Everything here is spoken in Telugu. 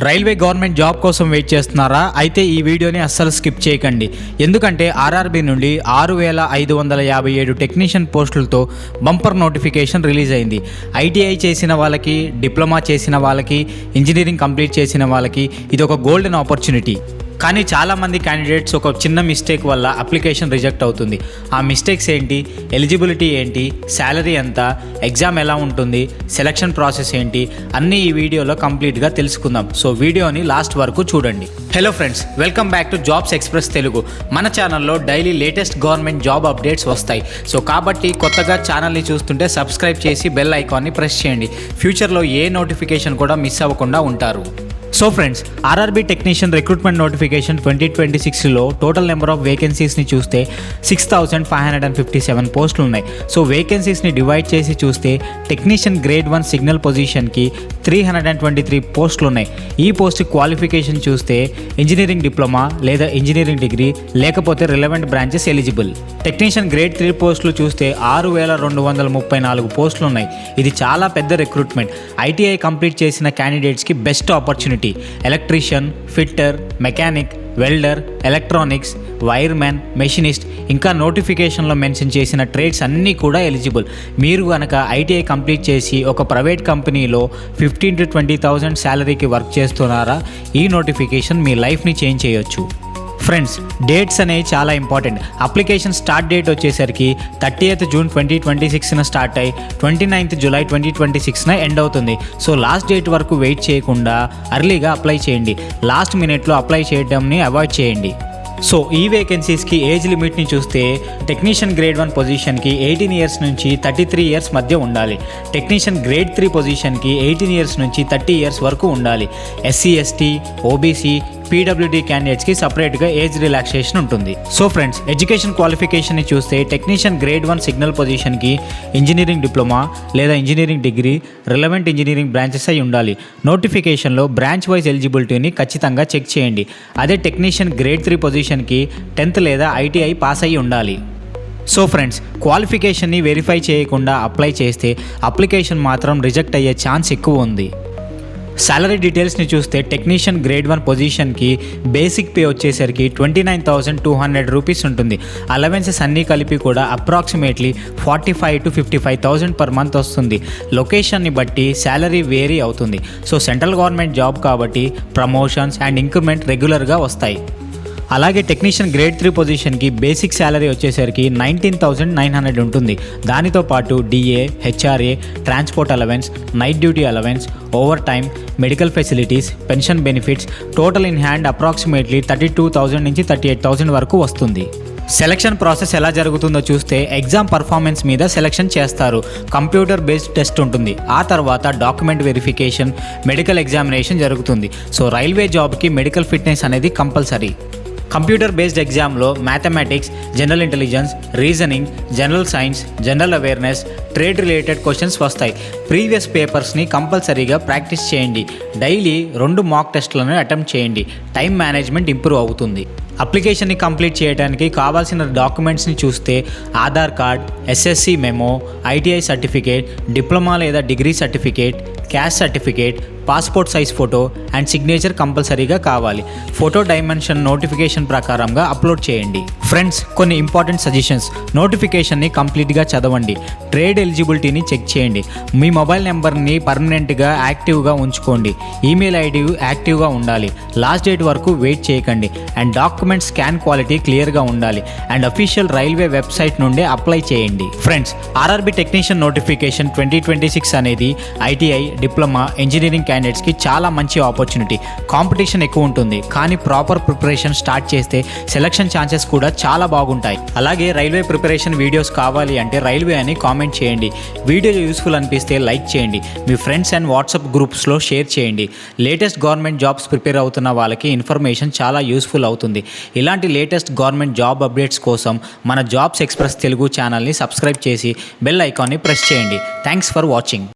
రైల్వే గవర్నమెంట్ జాబ్ కోసం వెయిట్ చేస్తున్నారా? అయితే ఈ వీడియోని అస్సలు స్కిప్ చేయకండి. ఎందుకంటే ఆర్ఆర్బీ నుండి 6557 టెక్నీషియన్ పోస్టులతో బంపర్ నోటిఫికేషన్ రిలీజ్ అయింది. ఐటీఐ చేసిన వాళ్ళకి, డిప్లొమా చేసిన వాళ్ళకి, ఇంజనీరింగ్ కంప్లీట్ చేసిన వాళ్ళకి ఇది ఒక గోల్డెన్ ఆపర్చునిటీ. కానీ చాలామంది క్యాండిడేట్స్ ఒక చిన్న మిస్టేక్ వల్ల అప్లికేషన్ రిజెక్ట్ అవుతుంది. ఆ మిస్టేక్స్ ఏంటి, ఎలిజిబిలిటీ ఏంటి, శాలరీ ఎంత, ఎగ్జామ్ ఎలా ఉంటుంది, సెలక్షన్ ప్రాసెస్ ఏంటి అన్నీ ఈ వీడియోలో కంప్లీట్గా తెలుసుకుందాం. సో వీడియోని లాస్ట్ వరకు చూడండి. Hello friends, welcome back to jobs express Telugu. మన ఛానల్లో daily latest government job updates వస్తాయి. సో కాబట్టి కొత్తగా ఛానల్ని చూస్తుంటే సబ్స్క్రైబ్ చేసి బెల్ ఐకాన్ని ప్రెస్ చేయండి. ఫ్యూచర్లో ఏ నోటిఫికేషన్ కూడా మిస్ అవ్వకుండా ఉంటారు. So friends, RRB technician recruitment notification 2026లో టోటల్ నెంబర్ ఆఫ్ వేకెన్సీస్ని చూస్తే 6557 పోస్టులు ఉన్నాయి. సో వేకెన్సీస్ని డివైడ్ చేసి చూస్తే టెక్నీషియన్ గ్రేడ్ 1 సిగ్నల్ పొజిషన్కి 323 పోస్టులు ఉన్నాయి. ఈ పోస్ట్ క్వాలిఫికేషన్ చూస్తే ఇంజనీరింగ్ డిప్లొమా లేదా ఇంజనీరింగ్ డిగ్రీ లేకపోతే relevant branches eligible. Technician grade 3 పోస్టులు చూస్తే 6234 పోస్టులు ఉన్నాయి. ఇది చాలా పెద్ద రిక్రూట్మెంట్. ఐటీఐ కంప్లీట్ చేసిన క్యాండిడేట్స్కి best opportunity. Electrician, fitter, mechanic, welder, electronics, wiremen, machinist ఇంకా నోటిఫికేషన్లో మెన్షన్ చేసిన ట్రేడ్స్ అన్నీ కూడా ఎలిజిబుల్. మీరు కనుక ఐటీఐ కంప్లీట్ చేసి ఒక ప్రైవేట్ కంపెనీలో 15,000 to 20,000 శాలరీకి వర్క్ చేస్తున్నారా? ఈ నోటిఫికేషన్ మీ లైఫ్ని చేంజ్ చేయొచ్చు. ఫ్రెండ్స్, డేట్స్ అనేవి చాలా ఇంపార్టెంట్. అప్లికేషన్ స్టార్ట్ డేట్ వచ్చేసరికి 30th June 2026న స్టార్ట్ అయ్యి 29th July 2026న ఎండ్ అవుతుంది. సో లాస్ట్ డేట్ వరకు వెయిట్ చేయకుండా అర్లీగా అప్లై చేయండి. లాస్ట్ మినిట్లో అప్లై చేయడంని అవాయిడ్ చేయండి. సో ఈ వేకెన్సీస్కి ఏజ్ లిమిట్ని చూస్తే టెక్నీషియన్ గ్రేడ్ 1 పొజిషన్కి 18 years నుంచి 33 years మధ్య ఉండాలి. టెక్నీషియన్ గ్రేడ్ 3 పొజిషన్కి 18 years నుంచి 30 years వరకు ఉండాలి. ఎస్సీ, ఎస్టీ, ఓబీసీ, పీడబ్ల్యూడీ క్యాండిడేట్స్కి సపరేట్గా ఏజ్ రిలాక్సేషన్ ఉంటుంది. సో ఫ్రెండ్స్, ఎడ్యుకేషన్ క్వాలిఫికేషన్ని చూస్తే టెక్నీషియన్ గ్రేడ్ 1 సిగ్నల్ పొజిషన్కి ఇంజనీరింగ్ డిప్లొమా లేదా engineering degree relevant engineering branches అయి ఉండాలి. నోటిఫికేషన్లో బ్రాంచ్ వైజ్ ఎలిజిబిలిటీని ఖచ్చితంగా చెక్ చేయండి. అదే టెక్నీషియన్ గ్రేడ్ 3 పొజిషన్కి 10th లేదా ఐటీఐ పాస్ అయి ఉండాలి. సో ఫ్రెండ్స్, క్వాలిఫికేషన్ని వెరిఫై చేయకుండా అప్లై చేస్తే అప్లికేషన్ మాత్రం రిజెక్ట్ అయ్యే ఛాన్స్ ఎక్కువ ఉంది. సాలరీ డీటెయిల్స్ని చూస్తే టెక్నీషియన్ గ్రేడ్ 1 పొజిషన్కి బేసిక్ పే వచ్చేసరికి 29,200 రూపీస్ ఉంటుంది. అలవెన్సెస్ అన్నీ కలిపి కూడా అప్రాక్సిమేట్లీ 45,000 to 55,000 per month వస్తుంది. లొకేషన్ని బట్టి శాలరీ వేరీ అవుతుంది. సో సెంట్రల్ గవర్నమెంట్ జాబ్ కాబట్టి ప్రమోషన్స్ అండ్ ఇంక్రిమెంట్ రెగ్యులర్గా వస్తాయి. అలాగే టెక్నీషియన్ గ్రేడ్ 3 పొజిషన్కి బేసిక్ శాలరీ వచ్చేసరికి 19,900 ఉంటుంది. దానితో పాటు DA, HRA, transport allowance, night duty allowance, overtime, medical facilities, pension benefits total in hand approximately 32,000 నుంచి 38,000 వరకు వస్తుంది. సెలక్షన్ ప్రాసెస్ ఎలా జరుగుతుందో చూస్తే ఎగ్జామ్ పర్ఫార్మెన్స్ మీద సెలక్షన్ చేస్తారు. కంప్యూటర్ బేస్డ్ టెస్ట్ ఉంటుంది. ఆ తర్వాత డాక్యుమెంట్ వెరిఫికేషన్, మెడికల్ ఎగ్జామినేషన్ జరుగుతుంది. సో రైల్వే జాబ్కి మెడికల్ ఫిట్నెస్ అనేది కంపల్సరీ. కంప్యూటర్ బేస్డ్ ఎగ్జామ్లో mathematics, general intelligence, reasoning, general science, general awareness, trade related questions వస్తాయి. ప్రీవియస్ పేపర్స్ని కంపల్సరీగా ప్రాక్టీస్ చేయండి. డైలీ 2 మాక్ టెస్ట్లను అటెంప్ట్ చేయండి. టైం మేనేజ్మెంట్ ఇంప్రూవ్ అవుతుంది. అప్లికేషన్ని కంప్లీట్ చేయడానికి కావాల్సిన డాక్యుమెంట్స్ని చూస్తే Aadhaar card, SSC memo, ITI certificate, diploma లేదా degree certificate, caste certificate, passport size photo and signature కంపల్సరీగా కావాలి. ఫోటో డైమెన్షన్ నోటిఫికేషన్ ప్రకారంగా అప్లోడ్ చేయండి. ఫ్రెండ్స్, కొన్ని ఇంపార్టెంట్ సజెషన్స్. నోటిఫికేషన్ని కంప్లీట్గా చదవండి. ట్రేడ్ ఎలిజిబిలిటీని చెక్ చేయండి. మీ మొబైల్ నెంబర్ని పర్మనెంట్గా యాక్టివ్గా ఉంచుకోండి. ఈమెయిల్ ఐడి యాక్టివ్గా ఉండాలి. లాస్ట్ డేట్ వరకు వెయిట్ చేయకండి. అండ్ డాక్యుమెంట్ స్కాన్ క్వాలిటీ క్లియర్గా ఉండాలి. అండ్ అఫీషియల్ రైల్వే వెబ్సైట్ నుండే అప్లై చేయండి. ఫ్రెండ్స్, ఆర్ఆర్బీ టెక్నీషియన్ నోటిఫికేషన్ 2026 అనేది ఐటీఐ, డిప్లొమా, ఇంజనీరింగ్ క్యాండిడేట్స్కి చాలా మంచి ఆపర్చునిటీ. కాంపిటీషన్ ఎక్కువ ఉంటుంది, కానీ ప్రాపర్ ప్రిపరేషన్ స్టార్ట్ చేస్తే సెలక్షన్ ఛాన్సెస్ కూడా చాలా బాగుంటాయి. అలాగే రైల్వే ప్రిపరేషన్ వీడియోస్ కావాలి అంటే రైల్వే అని కామెంట్ చేయండి. వీడియో యూస్ఫుల్ అనిపిస్తే లైక్ చేయండి. మీ ఫ్రెండ్స్ అండ్ వాట్సాప్ గ్రూప్స్లో షేర్ చేయండి. లేటెస్ట్ గవర్నమెంట్ జాబ్స్ ప్రిపేర్ అవుతున్న వాళ్ళకి ఇన్ఫర్మేషన్ చాలా యూస్ఫుల్ అవుతుంది. ఇలాంటి లేటెస్ట్ గవర్నమెంట్ జాబ్ అప్డేట్స్ కోసం మన జాబ్స్ ఎక్స్ప్రెస్ తెలుగు ఛానల్ని సబ్స్క్రైబ్ చేసి బెల్ ఐకాన్ని ప్రెస్ చేయండి. Thanks for watching.